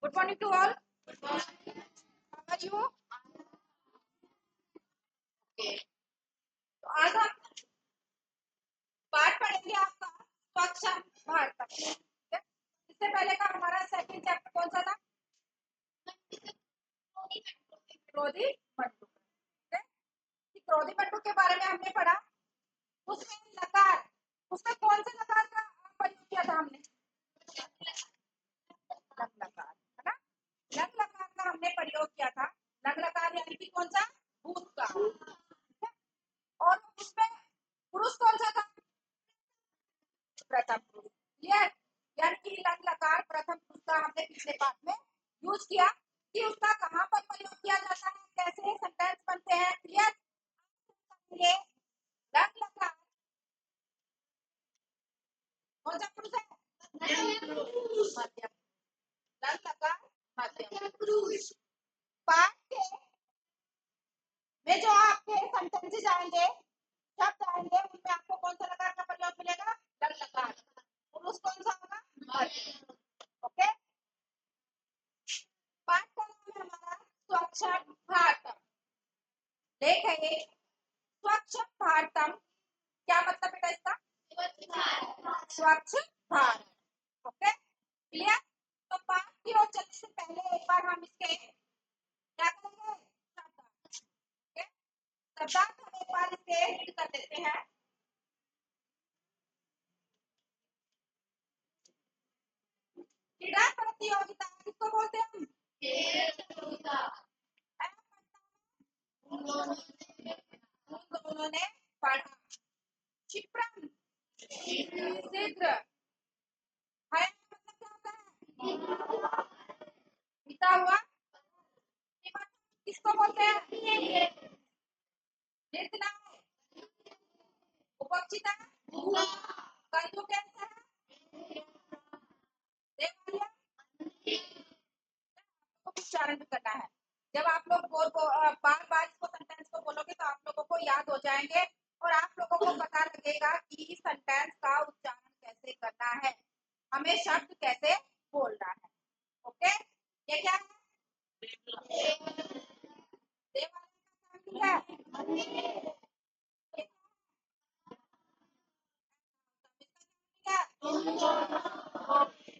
Good morning to all. How are you? तो आज हम पाठ पढ़ेंगे आपका स्वच्छ भारत। इससे पहले का हमारा सेकंड चैप्टर कौन सा था? क्रोधी मंडूक। क्रोधी मंडूक के बारे में हमने पढ़ा। उसमें लकार, उसमें कौन से लकार का प्रयोग किया था हमने? लंग लकार, है ना? लंग लकार का हमने प्रयोग किया था। लंग लकार यानी कि कौन सा? भूत का। और उसमें पुरुष कौन सा था? प्रथम पुरुष। क्लियर? यानी कि लंग लकार प्रथम पुरुष का हमने पिछले पाठ में यूज किया कि उसका कहां पर प्रयोग किया जाता है, कैसे सेंटेंस बनते हैं। क्लियर? ये लंग लकार कौन सा पुरुष है? मध्यम। लंग लकार मध्यम पुरुष। पाठ के में जो आपके सेंटेंसेस आएंगे, शब्द आएंगे, उनमें आपको कौन सा लकार का प्रयोग मिलेगा? लंग लकार। पुरुष कौन सा होगा? मध्यम। ओके। पाठ का नाम है हमारा स्वच्छ भारतम। देखेंगे स्वच्छ भारतम क्या मतलब बेटा इसका? स्वच्छ भारत। Okay, clear? तो पाठ की ओर चलने से पहले एक बार हम इसके क्या करेंगे? शब्दार्थ हम एक बार इसके रीड कर देते हैं। क्रीड़ा प्रतियोगिता किसको बोलते हैं हम? दोनों ने पढ़ा। क्षिप्रम शीघ्र। है मतलब क्या होता है? बीता हुआ। किसको बोलते हैं? निर्जना, उपक्षिता, कंजू कैंसर, देवालिया। उच्चारण करना है। जब आप लोग बार बार इसको सेंटेंस को बोलोगे तो आप लोगों को याद हो जाएंगे और आप लोगों को पता लगेगा कि इस सेंटेंस का उच्चारण कैसे करना है, हमें शब्द कैसे बोलना है। ओके, ये क्या है?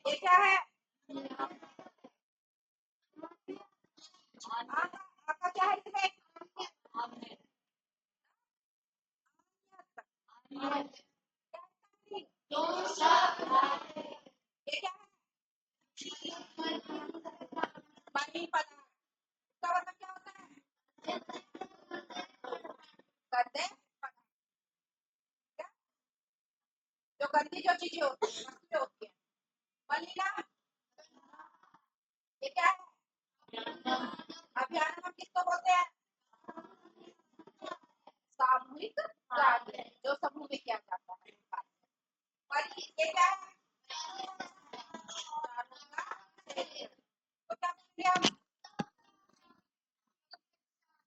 ये क्या है? आपका क्या है इसमें? ये क्या है? बनी पदार्थ। इसका मतलब क्या होता है? गंदे पदार्थ। जो गंदी जो चीजें होती है, वस्तुएं होती है। मलिना, ये क्या है? अभियान हम किसको बोलते हैं? सामूहिक कार्य जो समूह में किया जाता है। और ये क्या है? तो क्या बोलेंगे हम?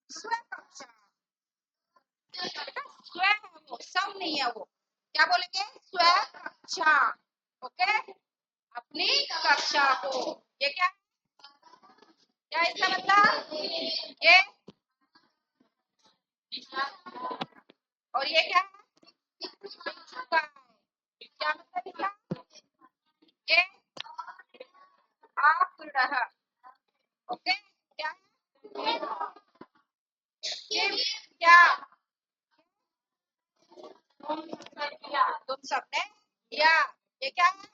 स्व कक्षा। स्व है वो, सम नहीं है वो। क्या बोलेंगे? स्व कक्षा। ओके, अपनी कक्षा को। ये क्या है? क्या इसका मतलब? ये और ये क्या है? क्या मतलब इसका? ये आग्रह। ओके, क्या है? क्या तुम सबने किया। ये क्या है?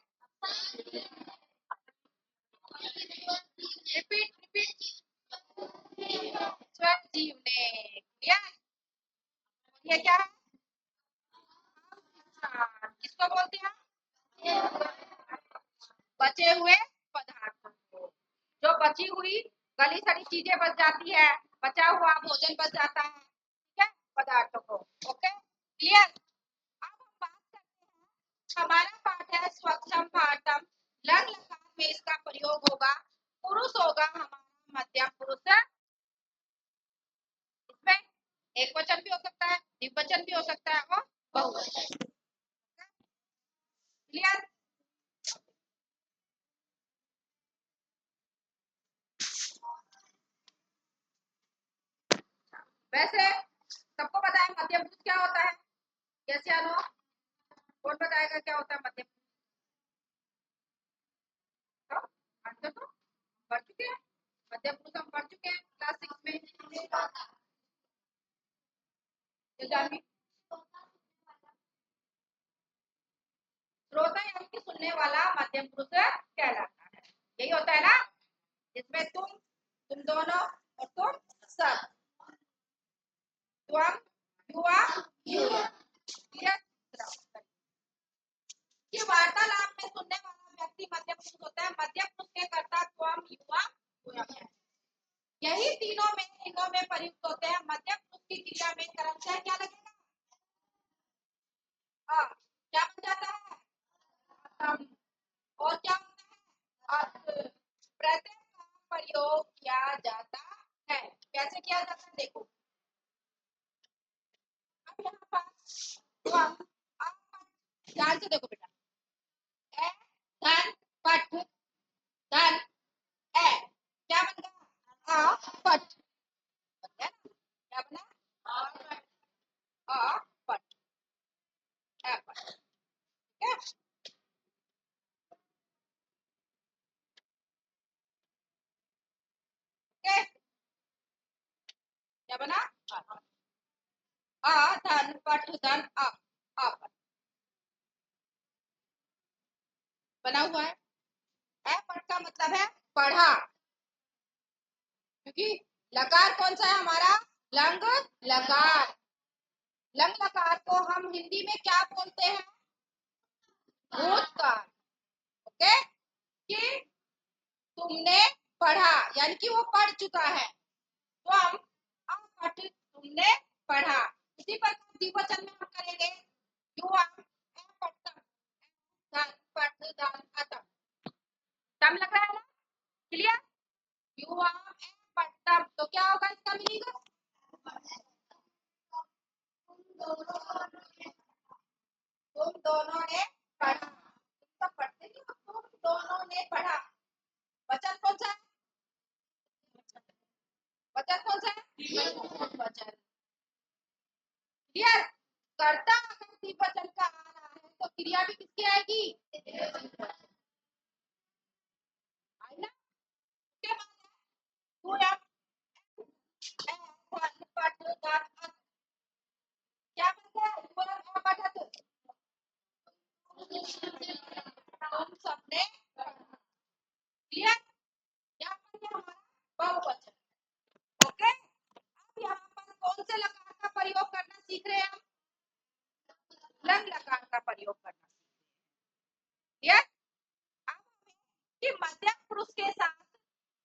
Repeat repeat. स्वजीव ने किया। ये क्या है? किसको बोलते हैं? बचे हुए पदार्थों को। जो बची हुई गली सड़ी चीजें बच जाती है, बचा हुआ भोजन बच जाता है, ठीक है, पदार्थों को। Okay, clear? अब हम बात करते हैं, हमारा पाठ है स्वच्छम भारतम। लंग लकार में इसका प्रयोग होगा, पुरुष होगा हमारा मध्यम पुरुष। इसमें एक वचन भी हो सकता है, द्विवचन भी हो सकता है और बहुवचन। क्लियर? वैसे सबको पता है मध्यम पुरुष क्या होता है? यस या नो? कौन बताएगा क्या होता है मध्यम पुरुष? आंसर तो पढ़ चुके हैं, मध्यम पुरुष हम पढ़ चुके हैं क्लास 6 में। ये जानवी श्रोता यानी कि सुनने वाला मध्यम पुरुष कहलाता है। यही होता है ना, जिसमें तुम दोनों और तुम सब, तुम, युवा, युवा। ये वार्तालाप में सुनने वाला व्यक्ति मध्य पुरुष होता है। मध्य पुरुष के कर्ता त्वम, युवा, युवम है। यही तीनों में इनों में प्रयुक्त होते हैं। मध्य पुरुष की क्रिया में कर्मशः क्या लगेगा? क्या बन जाता है? आत्म। और क्या होता है? अर्थ। प्रत्यय का प्रयोग किया जाता है। कैसे किया जाता है देखो। अब यहाँ पर ध्यान से देखो बेटा। ए धन पठ, धन ए क्या बन गया? पठ। क्या बना? पठ, ए पठ। ठीक है? क्या बना? धन पठ धन पठ बना हुआ है। पठ का मतलब है पढ़ा, क्योंकि लकार कौन सा है हमारा? लंग लकार। लंग लकार को हम हिंदी में क्या बोलते हैं? भूतकाल। ओके, कि तुमने पढ़ा यानी कि वो पढ़ चुका है, तो हम पठ तुमने पढ़ा। इसी पर द्विवचन में हम करेंगे युवा पठ्यम, धन पठ धन अतम। तम लग रहा है ना? क्लियर? युवा पठ्यम तो क्या होगा इसका मीनिंग? तुम दोनों ने पढ़ा। तुम तो पढ़ते नहीं हो, तुम दोनों ने पढ़ा। वचन कौन सा है? वचन कौन सा है? वचन। क्लियर? कर्ता अगर द्विवचन का आ रहा है तो क्रिया भी किसकी आएगी? आई ना? उसके बाद क्या बन गया? पठत। तुम सबने। क्लियर? यहाँ पर क्या हमारा बहुवचन। ओके, अब यहाँ पर कौन से लकार का प्रयोग करना सीख रहे हैं हम? लंग लकार का प्रयोग करना। क्लियर? अब हमें कि मध्यम पुरुष के साथ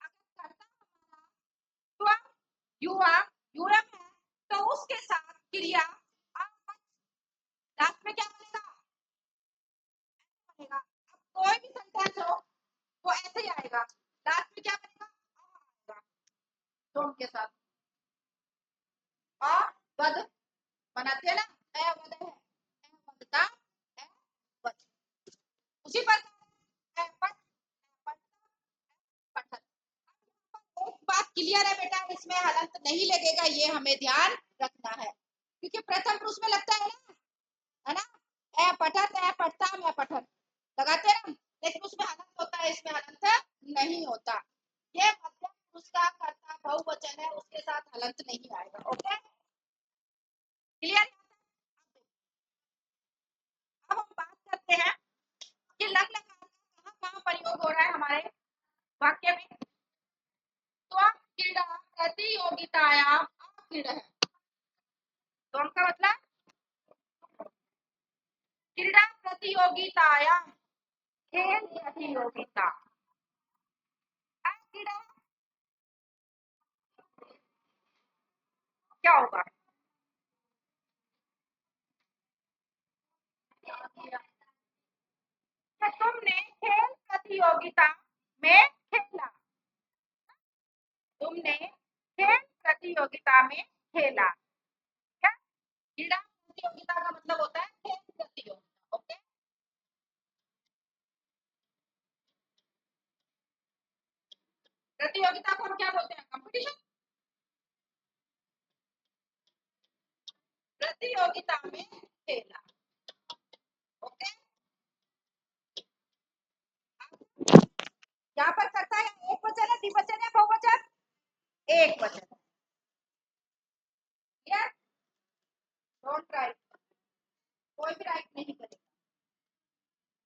अगर कर्ता हमारा त्वम, युवा, युरम है तो उसके साथ क्रिया लास्ट में क्या बनेगा? बनेगा। अब कोई भी सेंटेंस हो वो ऐसे ही आएगा, लास्ट में क्या बनेगा? तुम के साथ वध बनाते हैं ना, वध है, वधता, वध। उसी पर एक बात क्लियर है बेटा, इसमें हलंत नहीं लगेगा, ये हमें ध्यान रखना है, क्योंकि प्रथम पुरुष में लगता है ना, है ना? ए पठत, ए पठता, मैं पठत लगाते हैं, लेकिन उसमें हलंत होता है, इसमें हलंत नहीं होता। ये मध्यम पुरुष का कर्ता बहुवचन है, उसके साथ हलंत नहीं आएगा। Okay, clear? अब हम बात करते हैं कि लंग लकार का कहाँ प्रयोग हो रहा है हमारे वाक्य में। तो क्रीड़ा प्रतियोगितायाम क्रीड़ा है, तो का मतलब क्रीड़ा प्रतियोगितायाम, खेल प्रतियोगिता। क्रीड़ा क्या होगा? तुमने खेल प्रतियोगिता में खेला, तुमने खेल प्रतियोगिता में खेला। क्या? क्रीड़ा प्रतियोगिता का मतलब होता है खेल प्रतियोगिता। ओके, प्रतियोगिता को हम क्या बोलते हैं? कंपटीशन। प्रतियोगिता में खेला। ओके, यहाँ पर करता है एक वचन है, द्विवचन है, बहुवचन? एक वचन। यस, डोंट राइट, कोई भी राइट नहीं करेगा।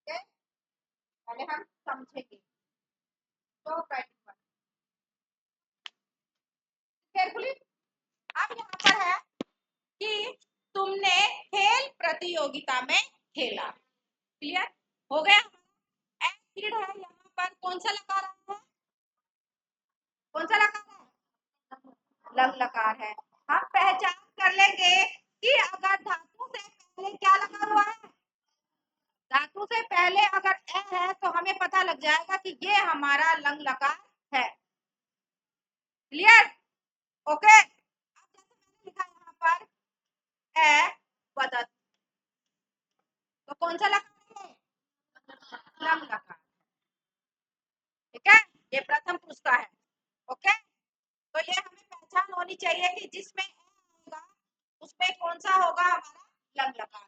ओके, पहले हम समझेंगे तो राइट केयरफुली। अब यहाँ पर है कि तुमने खेल प्रतियोगिता में खेला। क्लियर हो गया? एसिड है, यहाँ पर कौन सा लगा रहा है? कौन सा लगा रहा है? लंग लकार है। हम पहचान कर लेंगे कि अगर धातु से पहले क्या लगा हुआ है, धातु से पहले अगर ए है तो हमें पता लग जाएगा कि ये हमारा लंग लकार है। क्लियर? ओके, अब जैसे मैंने लिखा यहाँ पर ए वदत, तो कौन सा लकार है? लंग लकार। ठीक है, ये प्रथम पुरुष का है। ओके, तो ये हमें पहचान होनी चाहिए कि जिसमें होगा उसमें कौन सा होगा हमारा लंग लकार।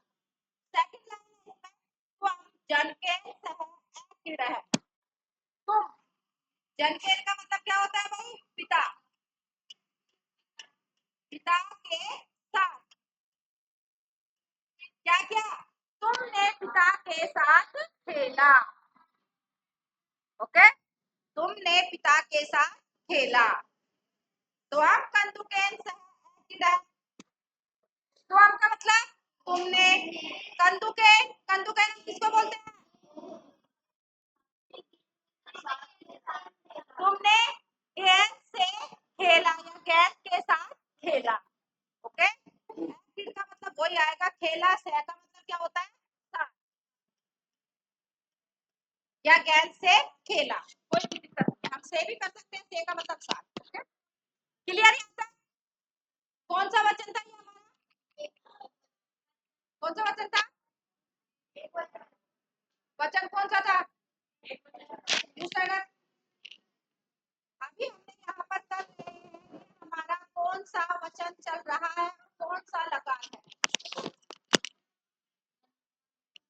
सेकंड लाइन है इसमें, तुम जन के सह है। तुम जन के का मतलब क्या होता है भाई? पिता। पिता के साथ क्या किया? तुमने पिता के साथ खेला। ओके, तुमने पिता के साथ खेला। तो आप कंदुकेन सह, तो आपका मतलब तुमने कंदुकेन, कंदुकेन किसको बोलते हैं? तुमने गेंद से खेला या गेंद के साथ खेला। ओके, एसिड का मतलब वही आएगा, खेला से का मतलब क्या होता है? साथ, या गेंद से खेला, कोई भी दिक्कत नहीं, हम से भी कर सकते हैं, से का मतलब साथ। ओके, क्लियर है? कौन सा वचन था ये हमारा? कौन सा वचन था? वचन कौन सा था? दूसरा। अभी हमने यहाँ पर कर रहे हैं हमारा कौन सा वचन चल रहा है, कौन सा लगा है।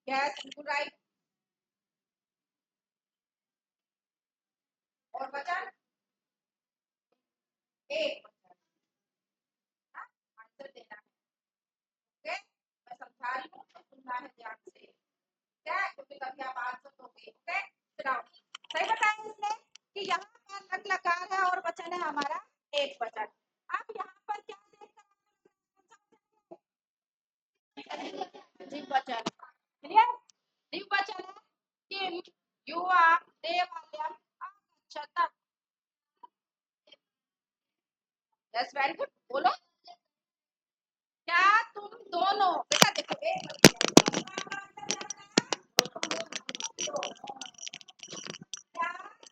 यस, बिल्कुल राइट। और वचन एक वचन, आंसर देना है। ओके, मैं समझा रही हूँ तो सुनना है ध्यान से। क्या, क्योंकि कभी आप आंसर दोगे। ओके, सुनाओ। सही बताया इसने कि यहाँ पर लग लकार है और वचन है हमारा एक वचन। अब यहाँ पर क्या द्विवचन। क्लियर? द्विवचन है किम युवा देवालयम आगच्छतम। यस, वेरी गुड, बोलो। क्या तुम दोनों, बेटा देखो क्या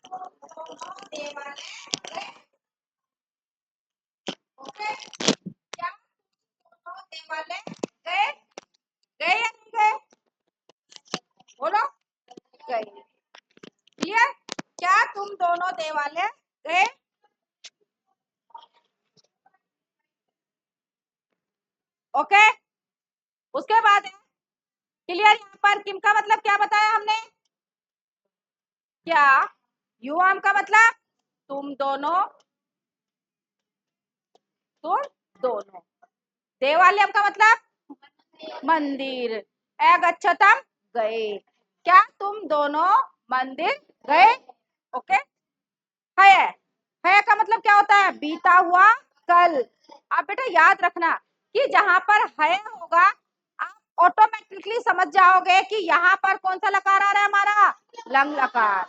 तुम दोनों देवालय गए? ओके, क्या तुम दोनों देवालय गए? गए या नहीं गए? बोलो, गए। क्लियर? क्या तुम दोनों देवालय गए? ओके, उसके बाद है क्लियर। यहाँ पर किम का मतलब क्या बताया हमने? क्या युवाम का मतलब तुम दोनों, तुम दोनों। देवालयम का मतलब मंदिर। अगच्छतम गए। क्या तुम दोनों मंदिर गए? ओके, है का मतलब क्या होता है? बीता हुआ कल। आप बेटा याद रखना कि जहां पर है होगा आप ऑटोमेटिकली समझ जाओगे कि यहाँ पर कौन सा लकार आ रहा है हमारा? लंग लकार।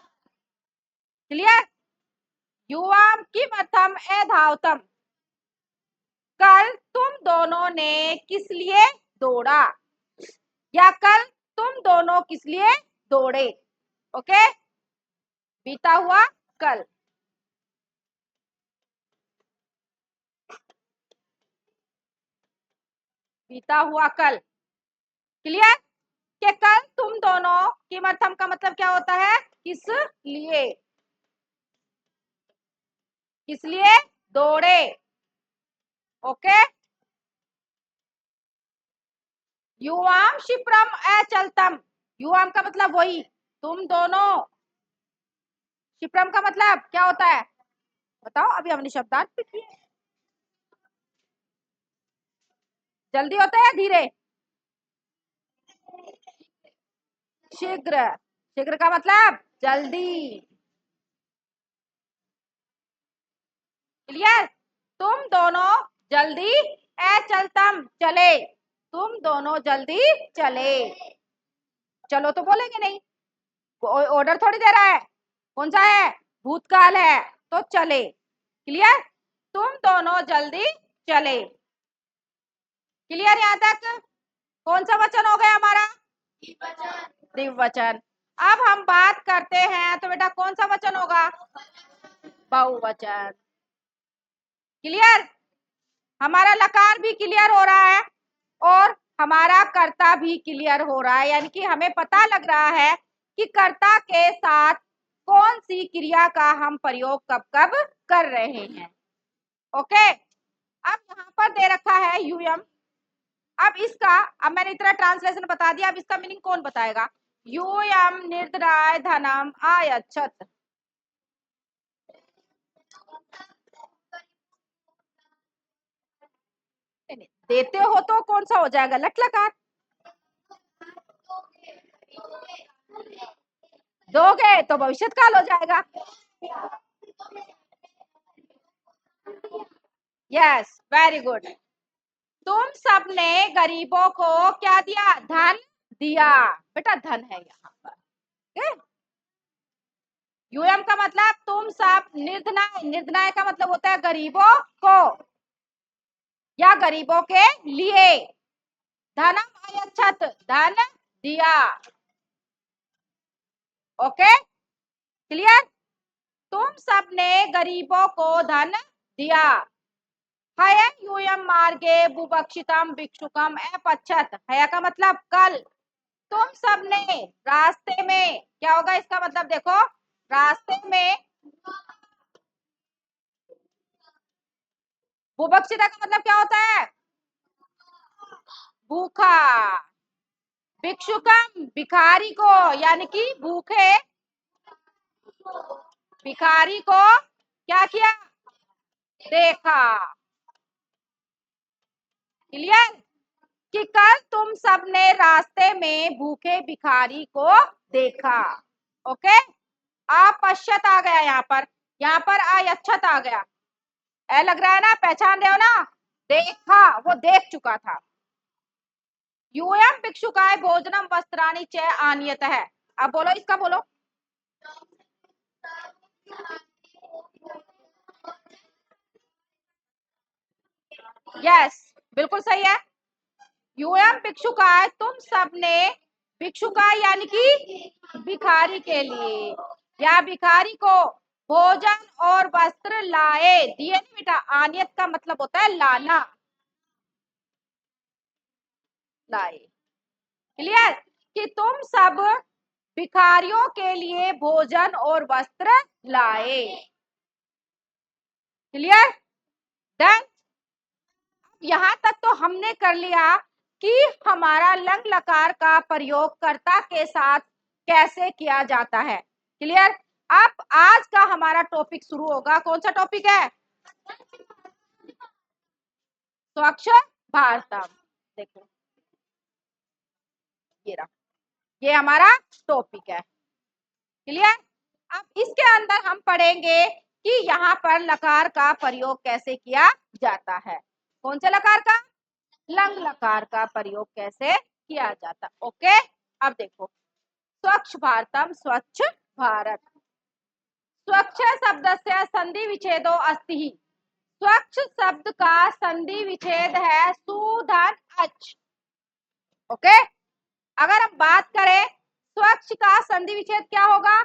क्लियर? युवाम किमर्थम एधावतम, कल तुम दोनों ने किस लिए दौड़ा, या कल तुम दोनों किस लिए दौड़े। ओके, बीता हुआ कल। बीता हुआ कल। क्लियर? कि कल तुम दोनों किमर्थम का मतलब क्या होता है? किस लिए, किस लिए दौड़े। ओके, युवाम शिप्रम अचलतम। युवाम का मतलब वही तुम दोनों। शिप्रम का मतलब क्या होता है बताओ, अभी हमने शब्दार्थ भी किए। जल्दी होता है या धीरे? शीघ्र। शीघ्र का मतलब जल्दी। क्लियर? तुम दोनों जल्दी चलतम चले। तुम दोनों जल्दी चले। चलो तो बोलेंगे नहीं, ऑर्डर थोड़ी दे रहा है। कौन सा है? भूतकाल है, तो चले। क्लियर? तुम दोनों जल्दी चले। क्लियर यहाँ तक? कौन सा वचन हो गया हमारा? द्विवचन। अब हम बात करते हैं तो बेटा कौन सा वचन होगा? बहुवचन। क्लियर? हमारा लकार भी क्लियर हो रहा है और हमारा कर्ता भी क्लियर हो रहा है, यानी कि हमें पता लग रहा है कि कर्ता के साथ कौन सी क्रिया का हम प्रयोग कब कब कर रहे हैं। ओके, अब यहाँ पर दे रखा है यूएम। अब मैंने इतना ट्रांसलेशन बता दिया, अब इसका मीनिंग कौन बताएगा? यूएम निर्द्राय धनम आयच्छत। देते हो तो कौन सा हो जाएगा? लट लकार। दोगे तो भविष्य काल हो जाएगा। Yes, very good. तुम सबने गरीबों को क्या दिया? धन दिया। बेटा धन है यहाँ पर। यूएम का मतलब तुम सब। निर्धनाय, निर्धनाय का मतलब होता है गरीबों को या गरीबों के लिए। धनम अयच्छत, धन दिया। Okay, clear? तुम सबने गरीबों को धन दिया। हय यूयम मार्गे बुभक्षितम भिक्षुकम अपच्छत। हया का मतलब कल। तुम सबने रास्ते में, क्या होगा इसका मतलब देखो, रास्ते में। बुभक्षिता का मतलब क्या होता है? भूखा। भिक्षुकम भिखारी को, यानी कि भूखे भिखारी को क्या किया? देखा। क्लियर? कि कल तुम सबने रास्ते में भूखे भिखारी को देखा। ओके, अपश्यत आ गया यहाँ पर अयच्छत आ गया। ऐ लग रहा है ना, पहचान रहे हो ना? देखा, वो देख चुका था। यूयम भिक्षुकाय भोजनम वस्त्राणि च आनियत है। अब बोलो, इसका बोलो। यस, बिल्कुल सही है। यूयम भिक्षुकाय, तुम सबने भिक्षुकाय यानी कि भिखारी के लिए या भिखारी को भोजन और वस्त्र लाए, दिए नहीं बेटा। आनियत का मतलब होता है लाना, लाए। क्लियर? कि तुम सब भिखारियों के लिए भोजन और वस्त्र लाए। क्लियर? डन? यहां तक तो हमने कर लिया कि हमारा लंग लकार का प्रयोग कर्ता के साथ कैसे किया जाता है। क्लियर? अब आज का हमारा टॉपिक शुरू होगा। कौन सा टॉपिक है? स्वच्छ भारतम। देखो ये रहा, ये हमारा टॉपिक है। क्लियर? अब इसके अंदर हम पढ़ेंगे कि यहाँ पर लकार का प्रयोग कैसे किया जाता है। कौन से लकार का? लंग लकार का प्रयोग कैसे किया जाता। ओके, अब देखो, स्वच्छ भारतम, स्वच्छ भारत। स्वच्छ शब्द से संधि विच्छेदो अस्ति। स्वच्छ शब्द का संधि विच्छेद है सुधन अच। ओके, अगर हम बात करें स्वच्छ का संधि विच्छेद क्या होगा?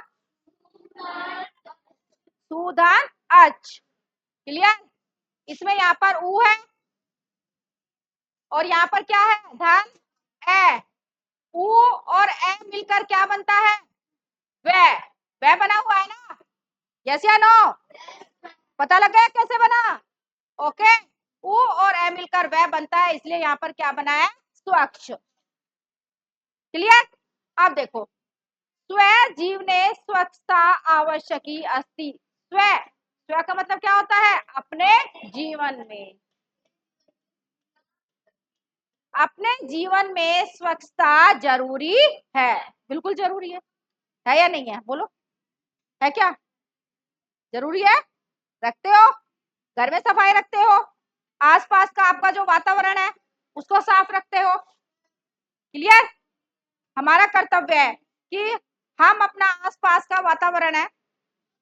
सुधन अच। क्लियर? इसमें यहाँ पर ऊ है और यहाँ पर क्या है? धन ए। ऊ और ए मिलकर क्या बनता है? वह बना हुआ है ना? यस या नो? पता लग गया कैसे बना? ओके, ऊ और ए मिलकर वह बनता है, इसलिए यहाँ पर क्या बना है? स्वच्छ। क्लियर। अब देखो, स्व जीवने स्वच्छता आवश्यकी अस्ति। स्व, स्व का मतलब क्या होता है? अपने जीवन में, अपने जीवन में स्वच्छता जरूरी है, बिल्कुल जरूरी है या नहीं है? बोलो, है क्या? जरूरी है? रखते हो? घर में सफाई रखते हो? आसपास का आपका जो वातावरण है उसको साफ रखते हो? क्लियर। हमारा कर्तव्य है कि हम अपना आसपास का वातावरण है,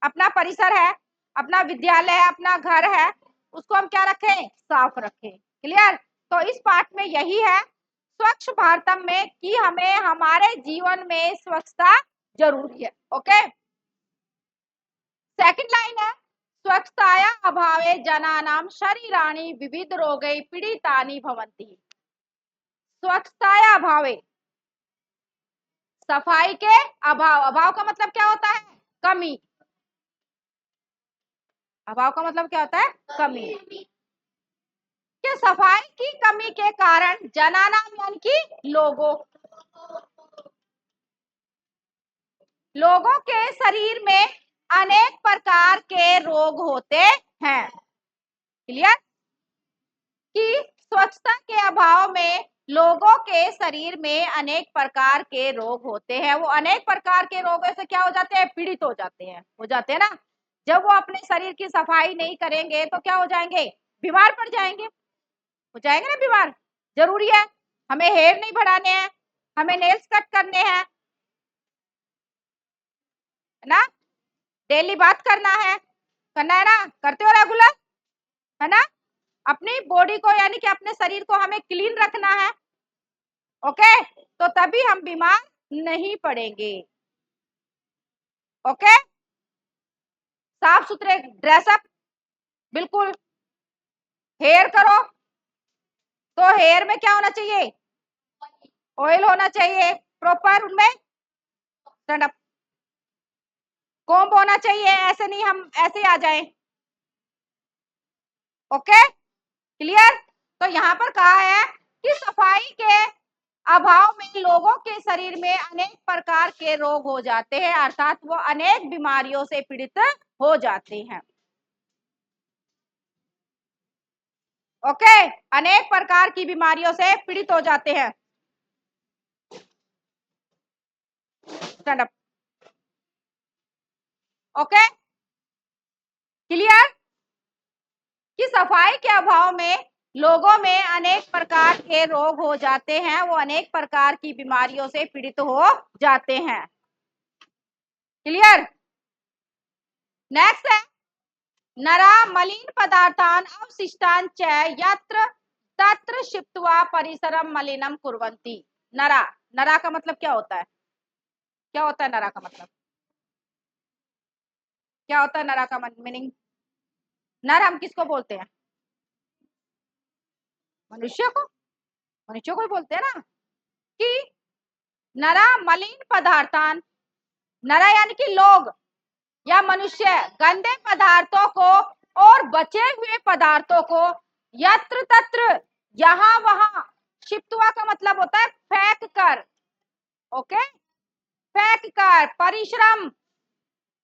अपना परिसर है, अपना विद्यालय है, अपना घर है, उसको हम क्या रखें? साफ रखें। क्लियर। तो इस पाठ में यही है स्वच्छ भारतम में कि हमें हमारे जीवन में स्वच्छता जरूरी है। ओके। सेकंड लाइन है, स्वच्छताया अभावे जनानां शरीराणि विविध रोगै पीड़ितानि भवन्ति। स्वच्छताया अभावे, सफाई के अभाव, अभाव का मतलब क्या होता है? कमी। अभाव का मतलब क्या होता है? कमी। कि सफाई की कमी के कारण जनानाम यानी कि लोगों के शरीर में अनेक प्रकार के रोग होते हैं। क्लियर। कि स्वच्छता के अभाव में लोगों के शरीर में अनेक प्रकार के रोग होते हैं। वो अनेक प्रकार के रोगों से क्या हो जाते हैं? पीड़ित हो जाते हैं, ना। जब वो अपने शरीर की सफाई नहीं करेंगे तो क्या हो जाएंगे? बीमार पड़ जाएंगे, हो जाएंगे ना बीमार। जरूरी है, हमें हेयर नहीं बढ़ाने हैं, हमें नेल्स कट करने हैं, है ना। डेली बात करना है ना, करते हो रेगुलर, है ना। अपनी बॉडी को यानी कि अपने शरीर को हमें क्लीन रखना है। ओके, तो तभी हम बीमार नहीं पड़ेंगे। ओके, साफ सुथरे ड्रेसअप, बिल्कुल। हेयर करो तो हेयर में क्या होना चाहिए? ऑयल होना चाहिए प्रॉपर, उनमें स्टैंड अप कॉम्ब होना चाहिए, ऐसे नहीं हम ऐसे आ जाएं। Okay, clear. तो यहाँ पर कहा है कि सफाई के अभाव में लोगों के शरीर में अनेक प्रकार के रोग हो जाते हैं, अर्थात वो अनेक बीमारियों से पीड़ित हो जाते हैं। ओके, अनेक प्रकार की बीमारियों से पीड़ित हो जाते हैं। Stand up. Okay, clear. कि सफाई के अभाव में लोगों में अनेक प्रकार के रोग हो जाते हैं, वो अनेक प्रकार की बीमारियों से पीड़ित हो जाते हैं। क्लियर। नेक्स्ट है, नरा मलिन पदार्थान अवशिष्टान च यत्र तत्र क्षिप्त्वा परिसरम मलिनम कुर्वन्ति। नरा, नरा का मतलब क्या होता है? क्या होता है नरा का मतलब? क्या होता है नरा का मीनिंग? नर हम किसको बोलते हैं? मनुष्य को, मनुष्य को ही बोलते हैं ना। कि नरा मलिन पदार्थान, नरा यानी कि लोग या मनुष्य गंदे पदार्थों को और बचे हुए पदार्थों को यत्र तत्र, यहां वहां, क्षिप्त्वा का मतलब होता है फेंक कर। ओके, फेंक कर, परिश्रम,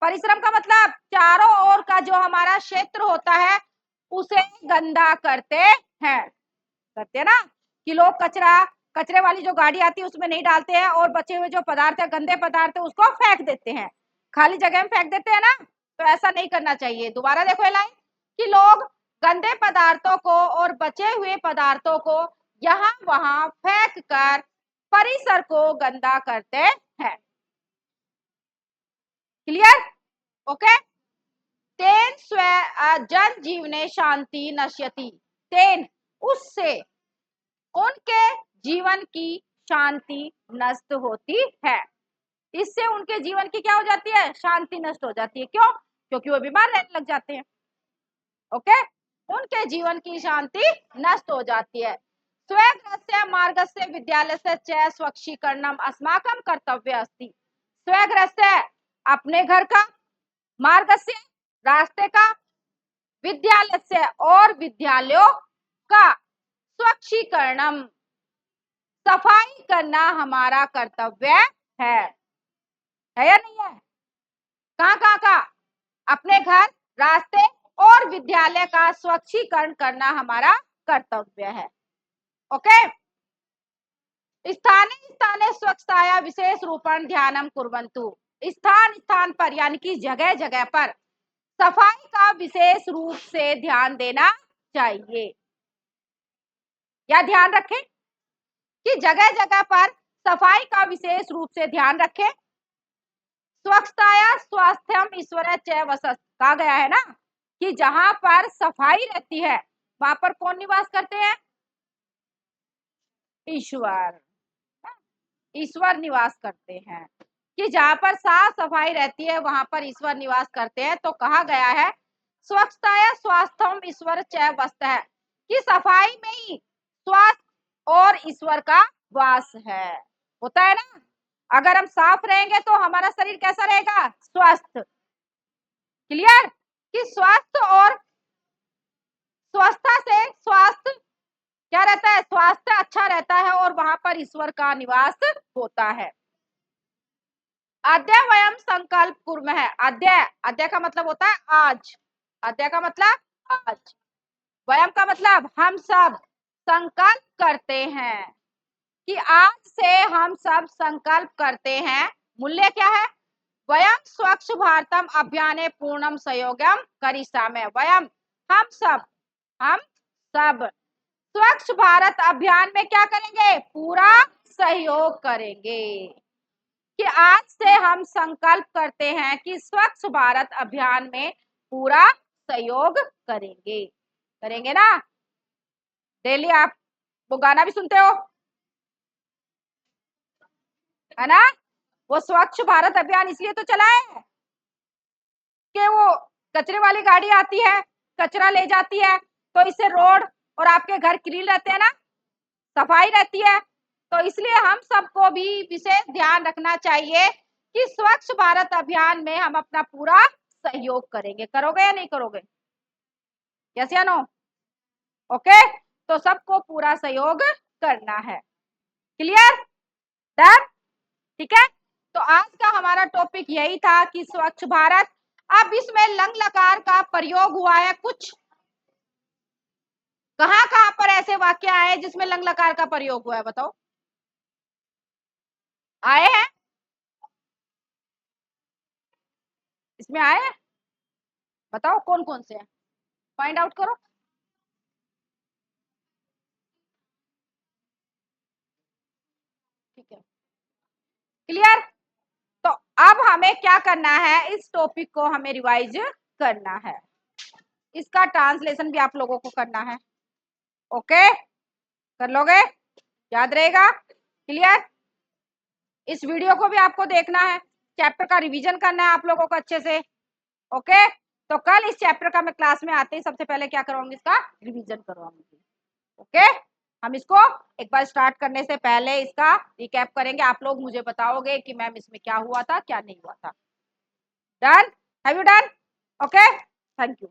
परिश्रम का मतलब चारों ओर का जो हमारा क्षेत्र होता है उसे गंदा करते हैं, करते हैं ना। कि लोग कचरा, कचरे वाली जो गाड़ी आती है उसमें नहीं डालते हैं और बचे हुए जो पदार्थ है, गंदे पदार्थ है, उसको फेंक देते हैं, खाली जगह में फेंक देते हैं ना। तो ऐसा नहीं करना चाहिए। दोबारा देखो ये लाइन, कि लोग गंदे पदार्थों को और बचे हुए पदार्थों को यहाँ वहां फेंक कर परिसर को गंदा करते हैं। क्लियर। ओके। तेन स्व जन जीवने शांति नश्यति। तेन, उससे उनके जीवन की शांति नष्ट होती है। इससे उनके जीवन की क्या हो जाती है? शांति नष्ट हो जाती है। क्यों? क्योंकि वो बीमार रहने लग जाते हैं। ओके, उनके जीवन की शांति नष्ट हो जाती है। स्वगृहस्य मार्गस्य विद्यालयस्य च स्वच्छीकरणम अस्माकं कर्तव्य अस्ति। स्वगृहस्य, अपने घर का, मार्गस्य, रास्ते का, विद्यालय से, और विद्यालयों का, स्वच्छीकरणम, सफाई करना हमारा कर्तव्य है या नहीं है? कहाँ का? अपने घर, रास्ते और विद्यालय का स्वच्छीकरण करना हमारा कर्तव्य है। ओके। स्थाने स्थाने स्वच्छताया विशेष रूपेण ध्यानम कुर्वन्तु। स्थान स्थान पर यानी कि जगह जगह पर सफाई का विशेष रूप से ध्यान देना चाहिए। या ध्यान रखें कि जगह जगह पर सफाई का विशेष रूप से ध्यान रखें। स्वच्छताया स्वास्थ्यम ईश्वर च वसत् कहा गया है ना कि जहां पर सफाई रहती है वहां पर कौन निवास करते हैं? ईश्वर। ईश्वर निवास करते हैं। कि जहां पर साफ सफाई रहती है वहां पर ईश्वर निवास करते हैं। तो कहा गया है स्वच्छताया स्वास्थ्यम ईश्वर च वसत् है कि सफाई में ही स्वास्थ्य और ईश्वर का वास है। होता है ना, अगर हम साफ रहेंगे तो हमारा शरीर कैसा रहेगा? स्वस्थ। क्लियर? कि स्वास्थ्य और स्वस्थता से स्वास्थ्य क्या रहता है? स्वास्थ्य अच्छा रहता है और वहां पर ईश्वर का निवास होता है। अद्य वयम संकल्प कुर्मः। अद्य का मतलब होता है आज। अद्य का मतलब आज। वयम का मतलब हम सब संकल्प करते हैं कि आज से हम सब संकल्प करते हैं। मूल्य क्या है? वयम स्वच्छ भारतम अभियाने पूर्णम सहयोगम करिष्यामि। वयम हम सब स्वच्छ भारत अभियान में क्या करेंगे? पूरा सहयोग करेंगे। कि आज से हम संकल्प करते हैं कि स्वच्छ भारत अभियान में पूरा सहयोग करेंगे। करेंगे ना? डेली आप वो गाना भी सुनते हो है ना? वो स्वच्छ भारत अभियान इसलिए तो चला है कि वो कचरे वाली गाड़ी आती है, कचरा ले जाती है, तो इससे रोड और आपके घर क्लीन रहते हैं ना, सफाई रहती है। तो इसलिए हम सबको भी विशेष ध्यान रखना चाहिए कि स्वच्छ भारत अभियान में हम अपना पूरा सहयोग करेंगे। करोगे या नहीं करोगे? यस या नो? ओके। तो सबको पूरा सहयोग करना है। क्लियर? डन? ठीक है। तो आज का हमारा टॉपिक यही था कि स्वच्छ भारत। अब इसमें लंग लकार का प्रयोग हुआ है कुछ। कहां कहां पर ऐसे वाक्य आए जिसमें लंग लकार का प्रयोग हुआ है? बताओ। आए हैं? इसमें आए हैं? बताओ कौन कौन से हैं? फाइंड आउट करो। ठीक है। क्लियर? तो अब हमें क्या करना है? इस टॉपिक को हमें रिवाइज करना है। इसका ट्रांसलेशन भी आप लोगों को करना है। ओके, कर लोगे? याद रहेगा? क्लियर? इस वीडियो को भी आपको देखना है, चैप्टर का रिवीजन करना है आप लोगों को अच्छे से। ओके, तो कल इस चैप्टर का मैं क्लास में आते ही सबसे पहले क्या करवाऊंगी? इसका रिवीजन करवाऊंगी। ओके, हम इसको एक बार स्टार्ट करने से पहले इसका रिकैप करेंगे। आप लोग मुझे बताओगे कि मैम इसमें क्या हुआ था, क्या नहीं हुआ था। Done? Have you done? Okay, thank you.